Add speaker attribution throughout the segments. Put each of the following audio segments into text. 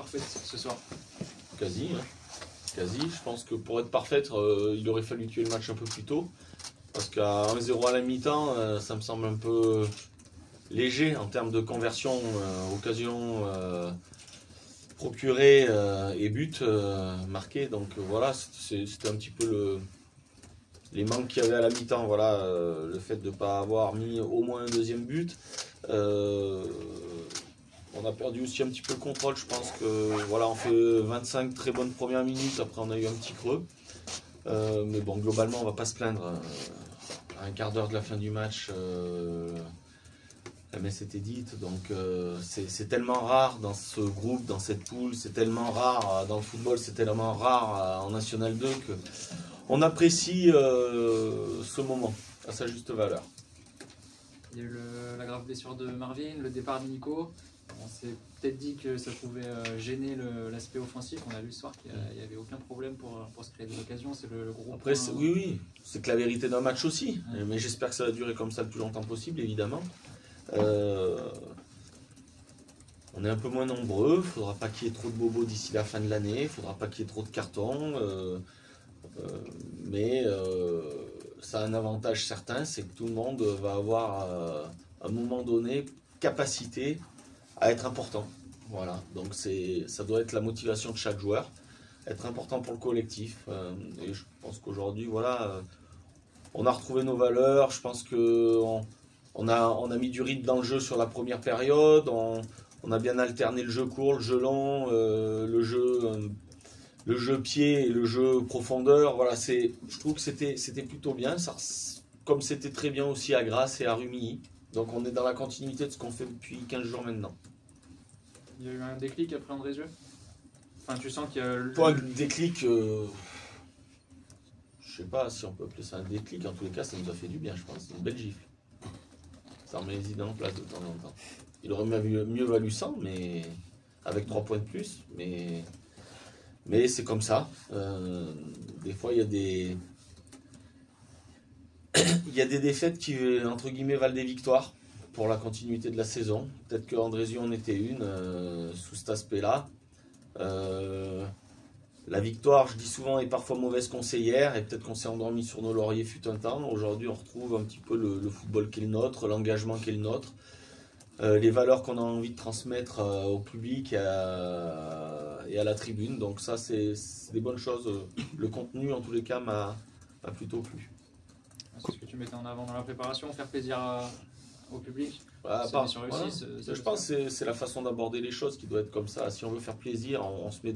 Speaker 1: parfaite ce soir?
Speaker 2: Quasi, hein. Quasi. Je pense que pour être parfaite, il aurait fallu tuer le match un peu plus tôt. Parce qu'à 1-0 à la mi-temps, ça me semble un peu léger en termes de conversion, occasion procurée et but marqué. Donc voilà, c'était un petit peu les manques qu'il y avait à la mi-temps. Voilà, le fait de ne pas avoir mis au moins un deuxième but. On a perdu aussi un petit peu le contrôle. Je pense que voilà, on fait 25 très bonnes premières minutes. Après, on a eu un petit creux. Mais bon, globalement, on va pas se plaindre. À un quart d'heure de la fin du match, la messe était dite. Donc, c'est tellement rare dans ce groupe, dans cette poule. C'est tellement rare dans le football. C'est tellement rare en National 2 que on apprécie ce moment à sa juste valeur.
Speaker 1: Il y a eu la grave blessure de Marvin, le départ de Nico. On s'est peut-être dit que ça pouvait gêner l'aspect offensif. On a vu ce soir qu'il n'y avait aucun problème pour se créer des occasions. C'est le gros
Speaker 2: Après,
Speaker 1: point.
Speaker 2: oui, c'est que la vérité d'un match aussi. Mais j'espère que ça va durer comme ça le plus longtemps possible, évidemment. On est un peu moins nombreux. Il ne faudra pas qu'il y ait trop de bobos d'ici la fin de l'année. Il ne faudra pas qu'il y ait trop de cartons. Mais ça a un avantage certain, c'est que tout le monde va avoir à un moment donné capacité à être important. Voilà, donc ça doit être la motivation de chaque joueur, être important pour le collectif. Et je pense qu'aujourd'hui, voilà, on a retrouvé nos valeurs. Je pense qu'on a mis du rythme dans le jeu sur la première période. On a bien alterné le jeu court, le jeu long, le jeu pied et le jeu profondeur. Voilà, je trouve que c'était plutôt bien. Ça, comme c'était très bien aussi à Grasse et à Rumilly. Donc on est dans la continuité de ce qu'on fait depuis 15 jours maintenant.
Speaker 1: Il y a eu un déclic après Andrézieux? Enfin, tu sens qu'il y a...
Speaker 2: Point déclic, je sais pas si on peut appeler ça un déclic. En tous les cas, ça nous a fait du bien, je pense. C'est une belle gifle. Ça remet les idées en place de temps en temps. Il aurait mieux valu 100, mais avec 3 points de plus. Mais c'est comme ça. Des fois, il y a des défaites qui, entre guillemets, valent des victoires pour la continuité de la saison. Peut-être que Andrézieux en était une sous cet aspect-là. La victoire, je dis souvent, est parfois mauvaise conseillère et peut-être qu'on s'est endormi sur nos lauriers fut un temps. Aujourd'hui, on retrouve un petit peu le football qui est le nôtre, l'engagement qui est le nôtre, les valeurs qu'on a envie de transmettre au public et à la tribune. Donc ça, c'est des bonnes choses. Le contenu, en tous les cas, m'a plutôt plu.
Speaker 1: C'est ce que tu mettais en avant dans la préparation, faire plaisir au public.
Speaker 2: Voilà, je pense que c'est la façon d'aborder les choses qui doit être comme ça. Si on veut faire plaisir, on se met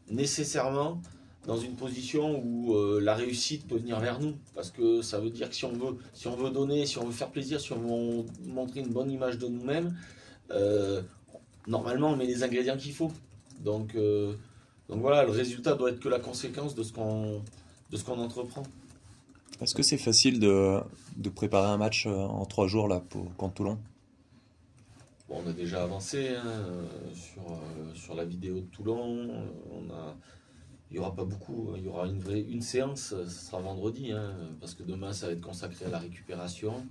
Speaker 2: nécessairement dans une position où la réussite peut venir vers nous. Parce que ça veut dire que si on veut donner, si on veut faire plaisir, si on veut montrer une bonne image de nous-mêmes, normalement on met les ingrédients qu'il faut. Donc voilà, le résultat doit être que la conséquence de ce qu'on entreprend.
Speaker 3: Est-ce que c'est facile de préparer un match en 3 jours là, contre Toulon?
Speaker 2: Bon, on a déjà avancé sur la vidéo de Toulon. Il n'y aura pas beaucoup. Il y aura une séance, ce sera vendredi, parce que demain ça va être consacré à la récupération.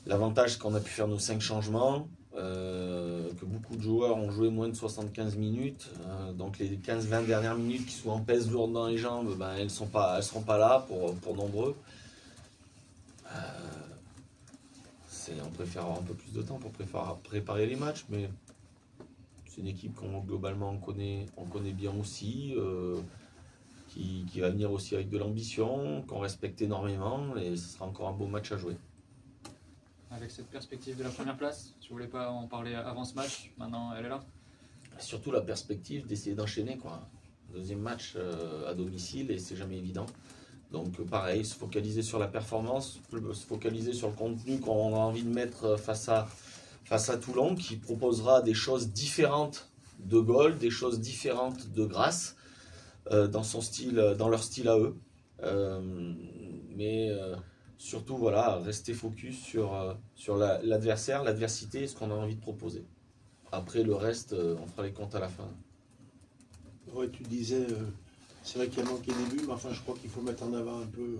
Speaker 2: L'avantage, c'est qu'on a pu faire nos 5 changements, que beaucoup de joueurs ont joué moins de 75 minutes. Donc les 15-20 dernières minutes qui souvent pèsent lourd dans les jambes, elles ne seront pas là pour nombreux. On préfère avoir un peu plus de temps pour préparer les matchs, mais c'est une équipe qu'on globalement on connaît bien aussi, qui va venir aussi avec de l'ambition, qu'on respecte énormément, et ce sera encore un beau match à jouer.
Speaker 1: Avec cette perspective de la première place, tu voulais pas en parler avant ce match, maintenant elle est là?
Speaker 2: Surtout la perspective d'essayer d'enchaîner, quoi. Deuxième match à domicile, et c'est jamais évident. Donc pareil, se focaliser sur la performance, se focaliser sur le contenu qu'on a envie de mettre face à Toulon, qui proposera des choses différentes de Gaulle, des choses différentes de Grasse, dans leur style à eux. Mais surtout, voilà, rester focus sur l'adversaire, l'adversité et ce qu'on a envie de proposer. Après, le reste, on fera les comptes à la fin.
Speaker 4: Ouais, tu disais, c'est vrai qu'il y a manqué des buts, mais enfin, je crois qu'il faut mettre en avant un peu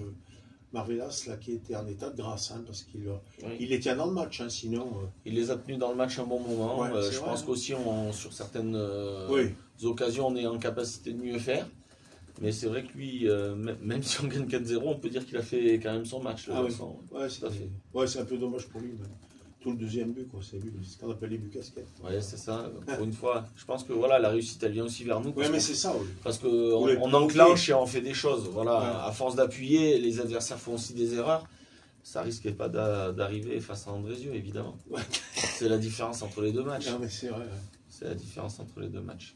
Speaker 4: Marvelas, là, qui était en état de grâce, hein, parce qu'il
Speaker 2: Oui.
Speaker 4: il les tient dans le match, hein, sinon...
Speaker 2: Il les a tenus dans le match un bon moment.
Speaker 4: Ouais, c'est
Speaker 2: Je
Speaker 4: vrai,
Speaker 2: pense
Speaker 4: hein.
Speaker 2: qu'aussi, sur certaines
Speaker 4: Oui,
Speaker 2: occasions, on est en capacité de mieux faire. Mais c'est vrai que lui, même si on gagne 4-0, on peut dire qu'il a fait quand même son match.
Speaker 4: ah, oui.
Speaker 2: Vincent.
Speaker 4: Ouais,
Speaker 2: Tout à fait.
Speaker 4: c'est un peu dommage pour lui, mais tout le deuxième but, quoi, c'est ce qu'on appelle les buts casquettes.
Speaker 2: Ouais, c'est ça. Pour une fois, je pense que voilà, la réussite, elle vient aussi vers nous.
Speaker 4: Oui,
Speaker 2: Parce
Speaker 4: mais
Speaker 2: qu'on-
Speaker 4: c'est ça, oui.
Speaker 2: Parce
Speaker 4: Vous
Speaker 2: qu'on
Speaker 4: les
Speaker 2: on
Speaker 4: provoquez.
Speaker 2: enclenche et on fait des choses. Voilà,
Speaker 4: Ouais.
Speaker 2: à force d'appuyer, les adversaires font aussi des erreurs. Ça risquait pas d'arriver face à Andrézieux, évidemment.
Speaker 4: Ouais.
Speaker 2: C'est la différence entre les deux matchs.
Speaker 4: Non, mais c'est vrai, ouais.
Speaker 2: C'est la différence entre les deux matchs.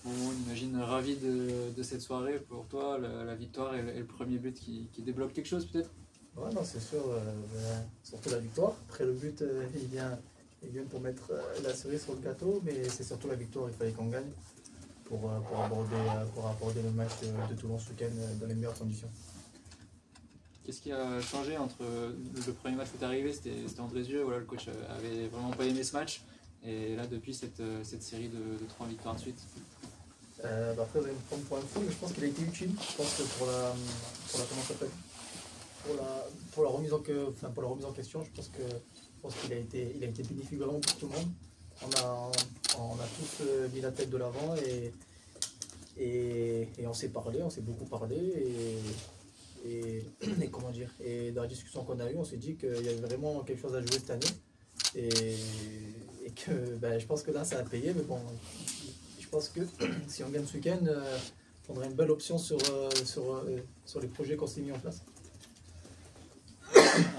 Speaker 1: Bon, on imagine ravi de cette soirée pour toi, la victoire et le premier but qui débloque quelque chose peut-être.
Speaker 5: Ouais, non, c'est sûr, surtout la victoire. Après, le but, il vient pour mettre la cerise sur le gâteau, mais c'est surtout la victoire, il fallait qu'on gagne pour aborder le match de Toulon ce week-end dans les meilleures conditions.
Speaker 1: Qu'est-ce qui a changé entre le premier match où tu es arrivé, c'était Andrézieux, voilà, le coach avait vraiment pas aimé ce match, et là depuis cette série de 3 victoires de suite.
Speaker 5: Après, vous allez me prendre pour un fou, mais je pense qu'il a été utile. Je pense que pour la comment ça s'appelle pour la remise en question, je pense qu'il a été bénéfique vraiment pour tout le monde. On a tous mis la tête de l'avant et on s'est parlé, on s'est beaucoup parlé et comment dire, et dans la discussion qu'on a eue, on s'est dit qu'il y avait vraiment quelque chose à jouer cette année et que je pense que là ça a payé, mais bon, je pense que si on gagne ce week-end, on aura une belle option sur les projets qu'on s'est mis en place.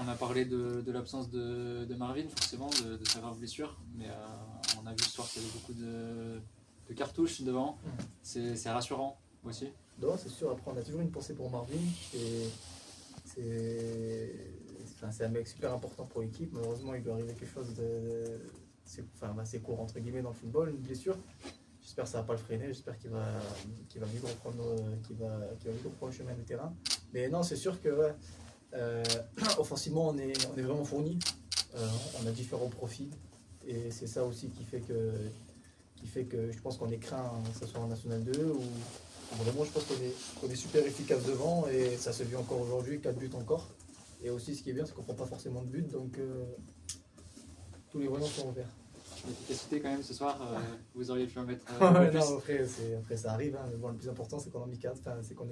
Speaker 1: On a parlé de l'absence de Marvin, forcément, de sa grave blessure, mais on a vu ce soir qu'il y avait beaucoup de cartouches devant. C'est rassurant aussi.
Speaker 5: Non, c'est sûr, après on a toujours une pensée pour Marvin. C'est un mec super important pour l'équipe. Malheureusement, il lui est arrivé quelque chose assez court entre guillemets dans le football, une blessure. J'espère que ça ne va pas le freiner, j'espère qu'il va vite reprendre le chemin du terrain. Mais non, c'est sûr que offensivement, on est vraiment fourni. On a différents profils. Et c'est ça aussi qui fait que je pense qu'on est craint, que ce soit en National 2 ou vraiment je pense qu'on est super efficace devant et ça se vit encore aujourd'hui, 4 buts encore. Et aussi ce qui est bien, c'est qu'on ne prend pas forcément de buts, donc tous les voyants sont ouverts.
Speaker 1: L'efficacité quand même ce soir, vous auriez pu en mettre
Speaker 5: Ouais,
Speaker 1: plus.
Speaker 5: non, après ça arrive, hein, mais bon, le plus important c'est qu'on en a mis 4, c'est qu'on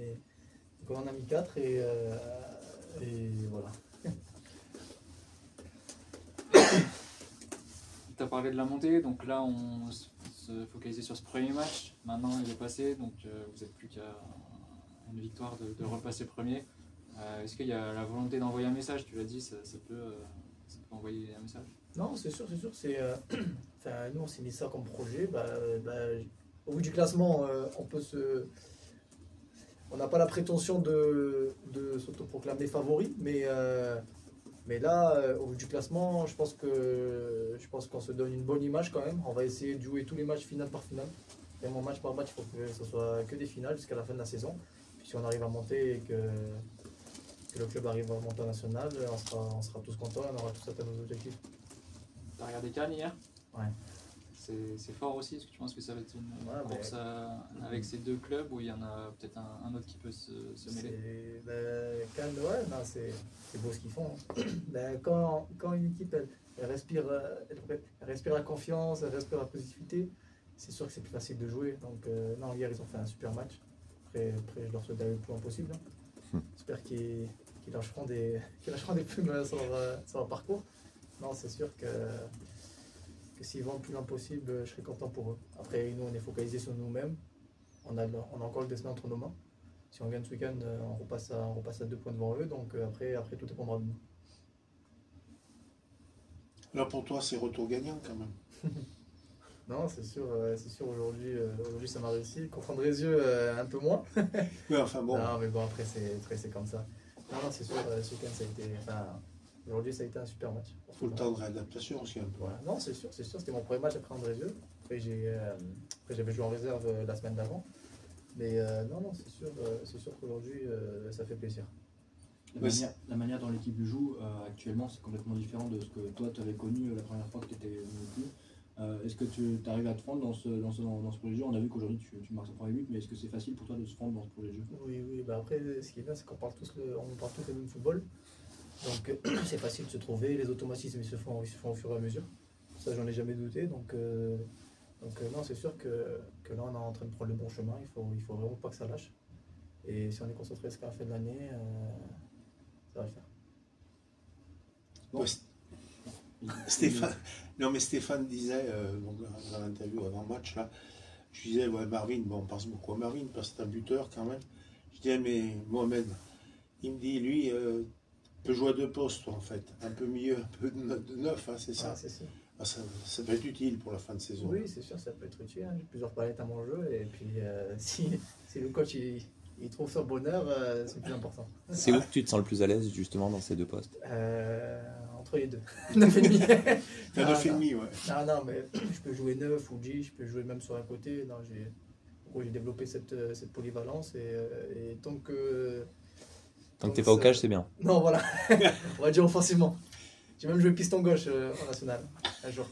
Speaker 5: en a mis 4 et voilà.
Speaker 1: Tu as parlé de la montée, donc là on se focalisait sur ce premier match. Maintenant il est passé, donc vous n'êtes plus qu'à une victoire de repasser premier. Est-ce qu'il y a la volonté d'envoyer un message? Tu l'as dit, ça peut envoyer un message.
Speaker 5: Non, c'est sûr. Nous on s'est mis ça comme projet. Au vu du classement, on n'a pas la prétention de s'autoproclamer favori, mais là, au vu du classement, je pense qu'on se donne une bonne image quand même. On va essayer de jouer tous les matchs finale par finale. Vraiment match par match, il faut que ce soit que des finales jusqu'à la fin de la saison. Puis si on arrive à monter et que le club arrive à monter en national, on sera tous contents, on aura tous atteint nos objectifs.
Speaker 1: Tu as regardé Cannes hier?
Speaker 5: Ouais.
Speaker 1: C'est fort aussi, est-ce que tu penses que ça va être une course avec ces deux clubs ou il y en a peut-être un autre qui peut se mêler?
Speaker 5: Cannes, ouais, non, c'est beau ce qu'ils font. Quand une équipe elle respire la confiance, elle respire la positivité, c'est sûr que c'est plus facile de jouer. Donc non, hier ils ont fait un super match. Après je leur souhaite d'aller le plus loin possible. J'espère qu'ils lâcheront des plumes sur leur parcours. Non, c'est sûr que s'ils vont le plus loin possible, je serai content pour eux. Après, nous, on est focalisé sur nous-mêmes. On a encore le destin entre nos mains. Si on gagne ce week-end, on repasse à 2 points devant eux. Donc après tout dépendra de nous.
Speaker 4: Là, pour toi, c'est retour gagnant quand même.
Speaker 5: Non, c'est sûr aujourd'hui ça m'a réussi. Contre Andrézieux, un peu moins.
Speaker 4: Mais enfin bon.
Speaker 5: Non, mais bon, après, c'est comme ça. Non, c'est sûr, ce week-end, ça a été. Aujourd'hui, ça a été un super match.
Speaker 4: Tout le temps de réadaptation aussi un peu.
Speaker 5: Voilà. Non, c'est sûr, c'était mon premier match après Andrézieux. Après, j'avais joué en réserve la semaine d'avant. Mais non, c'est sûr qu'aujourd'hui, ça fait plaisir.
Speaker 6: La manière dont l'équipe joue actuellement, c'est complètement différent de ce que toi tu avais connu la première fois que tu étais venu au club. Est-ce que tu arrives à te fondre dans ce projet de jeu? On a vu qu'aujourd'hui tu marques ton premier but, mais est-ce que c'est facile pour toi de se fondre dans ce projet de jeu?
Speaker 5: Oui, bah après, ce qui est bien, c'est qu'on parle tous le même football. Donc, c'est facile de se trouver, les automatismes ils se font au fur et à mesure. Ça, j'en ai jamais douté. Donc non, c'est sûr que là, on est en train de prendre le bon chemin. Il faut vraiment pas que ça lâche. Et si on est concentré jusqu'à la fin de l'année, ça va le faire.
Speaker 6: Bon.
Speaker 4: Stéphane disait donc, dans l'interview avant le match, là, je disais, ouais, Marvin, bon, on pense beaucoup à Marvin parce que c'est un buteur quand même. Je disais, mais Mohamed, il me dit, lui, peut jouer à 2 postes, en fait. Un peu milieu, un peu de neuf, hein, c'est ça.
Speaker 5: Ah, c'est sûr.
Speaker 4: Ah, ça peut être utile pour la fin de saison.
Speaker 5: Oui, c'est sûr, ça peut être utile. Hein. J'ai plusieurs palettes à mon jeu. Et puis, si le coach il trouve son bonheur, c'est le plus important.
Speaker 3: C'est où que tu te sens le plus à l'aise justement dans ces deux postes?
Speaker 5: Entre les deux. 9,5.
Speaker 4: T'as 9,5, ouais.
Speaker 5: Non, mais je peux jouer 9 ou 10, je peux jouer même sur un côté. Non, j'ai développé cette polyvalence et tant que
Speaker 3: t'es pas au cage, c'est bien.
Speaker 5: Non, voilà. On va dire offensivement. J'ai même joué piston gauche en national un jour.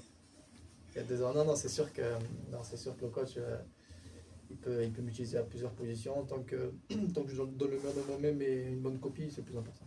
Speaker 5: Il y a 2 ans. Non, c'est sûr que le coach il peut m'utiliser à plusieurs positions. Tant que je donne le meilleur de moi-même et une bonne copie, c'est le plus important.